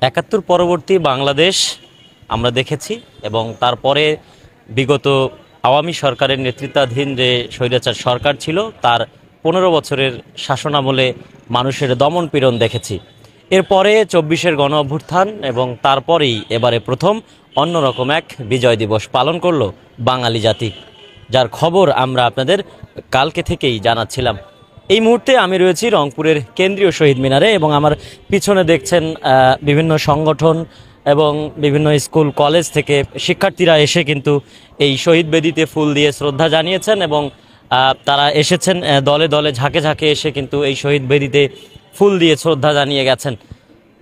৭১ পরবর্তী বাংলাদেশ আমরা দেখেছি এবং তারপরে বিগত আওয়ামী সরকারের নেতৃত্বাধীন যে স্বৈরাচার সরকার ছিল তার ১৫ বছরের শাসনামলে মানুষের দমন পীড়ন দেখেছি। এরপরে ২৪-এর গণ অভ্যুত্থান এবং তারপরেই এবারে প্রথম অন্যরকম এক বিজয় দিবস পালন করলো বাঙালি জাতি, যার খবর আমরা আপনাদের কালকে থেকেই জানাচ্ছিলাম। এই মুহূর্তে আমি রয়েছি রংপুরের কেন্দ্রীয় শহীদ মিনারে এবং আমার পিছনে দেখছেন বিভিন্ন সংগঠন এবং বিভিন্ন স্কুল কলেজ থেকে শিক্ষার্থীরা এসে কিন্তু এই শহীদ বেদিতে ফুল দিয়ে শ্রদ্ধা জানিয়েছেন এবং তারা এসেছেন দলে দলে ঝাঁকে ঝাঁকে এসে কিন্তু এই শহীদ বেদিতে ফুল দিয়ে শ্রদ্ধা জানিয়ে গেছেন।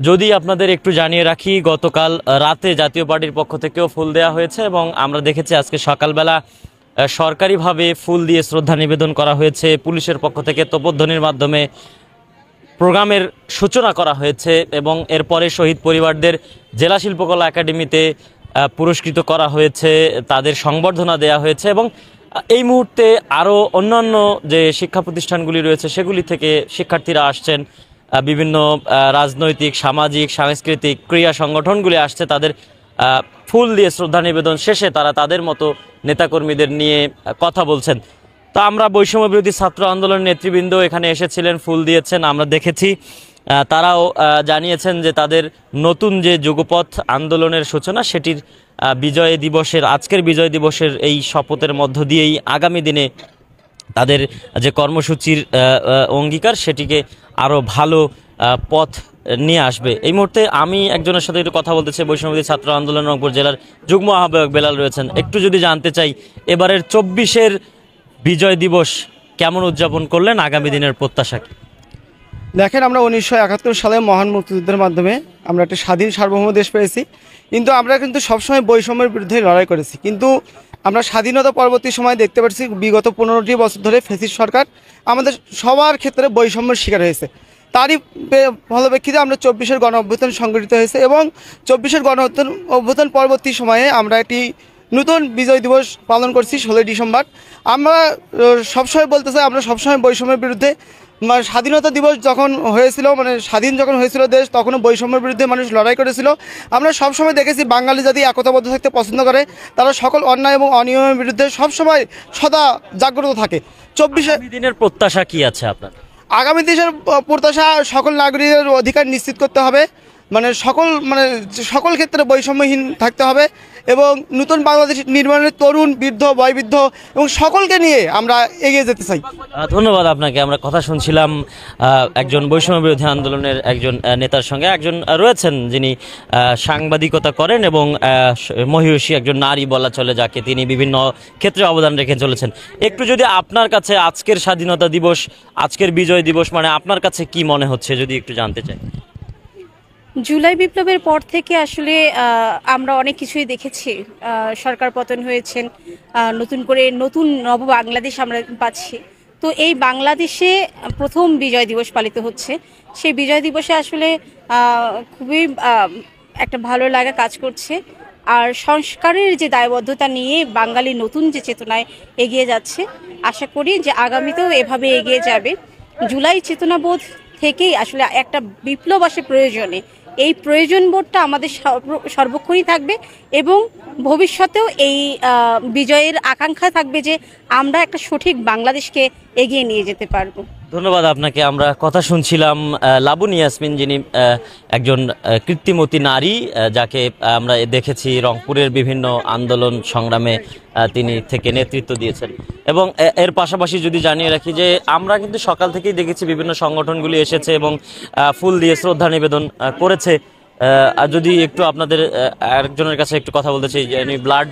যদি আপনাদের একটু জানিয়ে রাখি, গতকাল রাতে জাতীয় পার্টির পক্ষ থেকেও ফুল দেওয়া হয়েছে এবং আমরা দেখেছি আজকে সকালবেলা সরকারিভাবে ফুল দিয়ে শ্রদ্ধা নিবেদন করা হয়েছে। পুলিশের পক্ষ থেকে তোপধ্বনির মাধ্যমে প্রোগ্রামের সূচনা করা হয়েছে এবং এরপরে শহীদ পরিবারদের জেলা শিল্পকলা একাডেমিতে পুরস্কৃত করা হয়েছে, তাদের সংবর্ধনা দেওয়া হয়েছে এবং এই মুহূর্তে আরও অন্যান্য যে শিক্ষা প্রতিষ্ঠানগুলি রয়েছে সেগুলি থেকে শিক্ষার্থীরা আসছেন, বিভিন্ন রাজনৈতিক, সামাজিক, সাংস্কৃতিক ক্রীড়া সংগঠনগুলি আসছে। তাদের ফুল দিয়ে শ্রদ্ধা নিবেদন শেষে তারা তাদের মতো নেতাকর্মীদের নিয়ে কথা বলছেন। তো আমরা বৈষম্য বিরোধী ছাত্র আন্দোলনের নেতৃবৃন্দ এখানে এসেছিলেন, ফুল দিয়েছেন, আমরা দেখেছি। তারাও জানিয়েছেন যে তাদের নতুন যে যুগপথ আন্দোলনের সূচনা সেটির বিজয় দিবসের, আজকের বিজয় দিবসের এই শপথের মধ্য দিয়েই আগামী দিনে তাদের যে কর্মসূচির অঙ্গীকার সেটিকে আরও ভালো পথ নিয়ে আসবে। এই মুহূর্তে আমি একজনের সাথে একটু কথা বলতে চাই। বৈষম্যবিরোধী ছাত্র আন্দোলন রংপুর জেলার যুগ্ম আহ্বায়ক বেলাল রয়েছেন। একটু যদি জানতে চাই, এবারের ২৪-এর বিজয় দিবস কেমন উদযাপন করলেন, আগামী দিনের প্রত্যাশা কি? দেখেন, আমরা ১৯৭১ সালে মহান মুক্তিযুদ্ধের মাধ্যমে আমরা একটা স্বাধীন সার্বভৌম দেশ পেয়েছি, কিন্তু আমরা কিন্তু সবসময় বৈষম্যের বিরুদ্ধে লড়াই করেছি। কিন্তু আমরা স্বাধীনতা পরবর্তী সময় দেখতে পাচ্ছি বিগত ১৫টি বছর ধরে ফ্যাসিস্ট সরকার আমাদের সবার ক্ষেত্রে বৈষম্যের শিকার হয়েছে। তারই ফলপ্রেক্ষিতে আমরা ২৪-এর গণ অভ্যুত্থান সংগঠিত হয়েছে এবং ২৪-এর গণ অভ্যুত্থান পরবর্তী সময়ে আমরা একটি নতুন বিজয় দিবস পালন করছি ১৬ই ডিসেম্বর। আমরা সবসময় বলতে চাই, আমরা সবসময় বৈষম্যের বিরুদ্ধে। স্বাধীনতা দিবস যখন হয়েছিল, স্বাধীন যখন হয়েছিল দেশ, তখনও বৈষম্যের বিরুদ্ধে মানুষ লড়াই করেছিল। আমরা সবসময় দেখেছি বাঙালি জাতি একতাবদ্ধ থাকতে পছন্দ করে, তারা সকল অন্যায় এবং অনিয়মের বিরুদ্ধে সবসময় সদা জাগ্রত থাকে। ২৪ দিনের প্রত্যাশা কি আছে আপনার? আগামী দেশের প্রত্যাশা সকল নাগরিকের অধিকার নিশ্চিত করতে হবে, সকল ক্ষেত্রে বৈষম্যহীন থাকতে হবে এবং নতুন বাংলাদেশ নির্মাণের তরুণ, বৃদ্ধ, বয়োবৃদ্ধ এবং সকলকে নিয়ে আমরা এগিয়ে যেতে চাই। ধন্যবাদ আপনাকে। আমরা কথা শুনছিলাম একজন বৈষম্য বিরোধী আন্দোলনের একজন নেতার সঙ্গে। একজন রয়েছেন যিনি সাংবাদিকতা করেন এবং মহিষী একজন নারী বলা চলে, যাকে তিনি বিভিন্ন ক্ষেত্রে অবদান রেখে চলেছেন। একটু যদি আপনার কাছে আজকের স্বাধীনতা দিবস, আজকের বিজয় দিবস আপনার কাছে কি মনে হচ্ছে যদি একটু জানতে চাই। জুলাই বিপ্লবের পর থেকে আসলে আমরা অনেক কিছুই দেখেছি। সরকার পতন হয়েছেন, নতুন করে নতুন নব বাংলাদেশ আমরা পাচ্ছি। তো এই বাংলাদেশে প্রথম বিজয় দিবস পালিত হচ্ছে। সেই বিজয় দিবসে আসলে খুবই একটা ভালো লাগা কাজ করছে। আর সংস্কারের যে দায়বদ্ধতা নিয়ে বাঙালি নতুন যে চেতনায় এগিয়ে যাচ্ছে, আশা করি যে আগামীতেও এভাবে এগিয়ে যাবে। জুলাই চেতনাবোধ থেকেই আসলে একটা বিপ্লব আসে প্রয়োজনে। এই প্রয়োজন বোধটা আমাদের সর্বক্ষণই থাকবে এবং ভবিষ্যতেও এই বিজয়ের আকাঙ্ক্ষা থাকবে যে আমরা একটা সঠিক বাংলাদেশকে এগিয়ে নিয়ে যেতে পারবো। ধন্যবাদ আপনাকে। আমরা কথা শুনছিলাম লাবণী ইয়াসমিন, যিনি একজন কীর্তিমতী নারী, যাকে আমরা দেখেছি রংপুরের বিভিন্ন আন্দোলন সংগ্রামে তিনি থেকে নেতৃত্ব দিয়েছেন। এবং এর পাশাপাশি যদি জানিয়ে রাখি যে আমরা কিন্তু সকাল থেকেই দেখেছি বিভিন্ন সংগঠনগুলি এসেছে এবং ফুল দিয়ে শ্রদ্ধা নিবেদন করেছে। আর যদি একটু আপনাদের আরেকজনের কাছে একটু কথা বলতে চাই, যিনি ব্লাড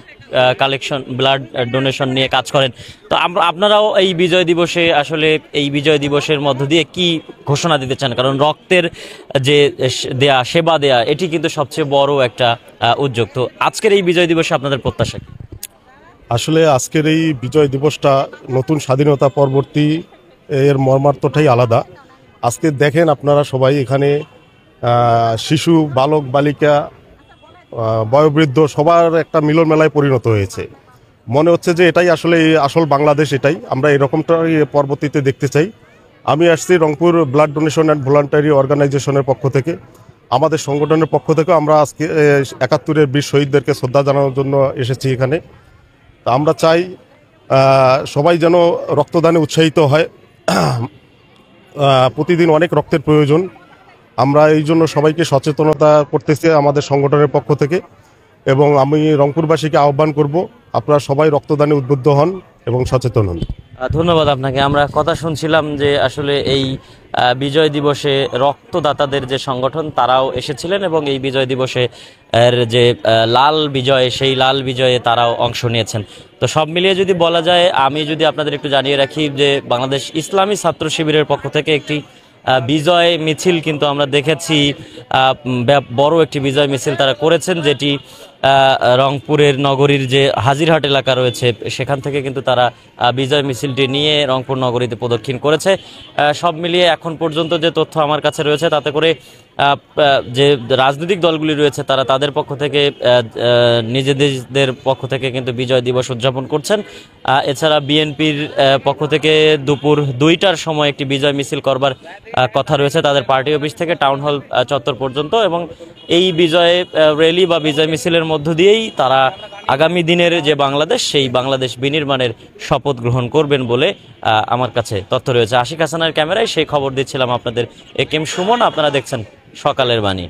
কালেকশন, ব্লাড ডোনেশন নিয়ে কাজ করেন। তো আপনারাও এই বিজয় দিবসে আসলে এই বিজয় দিবসের মধ্য দিয়ে কি ঘোষণা দিতে চান? কারণ রক্তের যে দেয়া, সেবা দেয়া, এটি কিন্তু সবচেয়ে বড় একটা উদ্যোগ। তো আজকের এই বিজয় দিবসে আপনাদের প্রত্যাশা কি? আসলে আজকের এই বিজয় দিবসটা নতুন স্বাধীনতা পরবর্তী এর মর্মার্থটাই আলাদা। আজকে দেখেন আপনারা সবাই এখানে শিশু, বালক, বালিকা, বয়োবৃদ্ধ সবার একটা মিলন মেলায় পরিণত হয়েছে। মনে হচ্ছে যে এটাই আসলে আসল বাংলাদেশ, এটাই আমরা এরকমটাই পরবর্তীতে দেখতে চাই। আমি আসছি Rangpur blood donation and voluntary অর্গানাইজেশনের পক্ষ থেকে। আমাদের সংগঠনের পক্ষ থেকে আমরা আজকে ৭১-এর বীর শহীদদেরকে শ্রদ্ধা জানানোর জন্য এসেছি এখানে। তা আমরা চাই সবাই যেন রক্তদানে উৎসাহিত হয়। প্রতিদিন অনেক রক্তের প্রয়োজন। আমরা এই জন্য সবাইকে সচেতনতা করতেছি আমাদের সংগঠনের পক্ষ থেকে, এবং আমি রংপুরবাসীকে আহ্বান করব আপনারা সবাই রক্তদানে উদ্বুদ্ধ হন এবং সচেতন হন। ধন্যবাদ আপনাকে। আমরা কথা শুনছিলাম যে আসলে এই বিজয় দিবসে রক্তদাতাদের যে সংগঠন তারাও এসেছিলেন এবং এই বিজয় দিবসে এর যে লাল বিজয়, সেই লাল বিজয়ে তারাও অংশ নিয়েছেন। তো সব মিলিয়ে যদি বলা যায়, আমি যদি আপনাদের একটু জানিয়ে রাখি যে বাংলাদেশ ইসলামী ছাত্র শিবিরের পক্ষ থেকে একটি বিজয় মিছিল কিন্তু আমরা দেখেছি, বড় একটি বিজয় মিছিল তারা করেছেন, যেটি রংপুরের নগরীর যে হাজিরহাট এলাকা রয়েছে সেখান থেকে কিন্তু তারা বিজয় মিছিলটি নিয়ে রংপুর নগরীতে প্রদক্ষিণ করেছে। সব মিলিয়ে এখন পর্যন্ত যে তথ্য আমার কাছে রয়েছে তাতে করে যে রাজনৈতিক দলগুলি রয়েছে তারা তাদের পক্ষ থেকে নিজেদের পক্ষ থেকে কিন্তু বিজয় দিবস উদযাপন করছেন। এছাড়া বিএনপির পক্ষ থেকে দুপুর 2টার সময় একটি বিজয় মিছিল করবার কথা রয়েছে তাদের পার্টি অফিস থেকে টাউন হল চত্বর পর্যন্ত, এবং এই বিজয় র্যালি বা বিজয় মিছিলের মধ্য দিয়েই তারা আগামী দিনের যে বাংলাদেশ, সেই বাংলাদেশ বিনির্মাণের শপথ গ্রহণ করবেন বলে আমার কাছে তথ্য রয়েছে। আশিক হাসানের ক্যামেরায় সেই খবর দিচ্ছিলাম আপনাদের একেএম সুমন। আপনারা দেখছেন সকালের বাণী।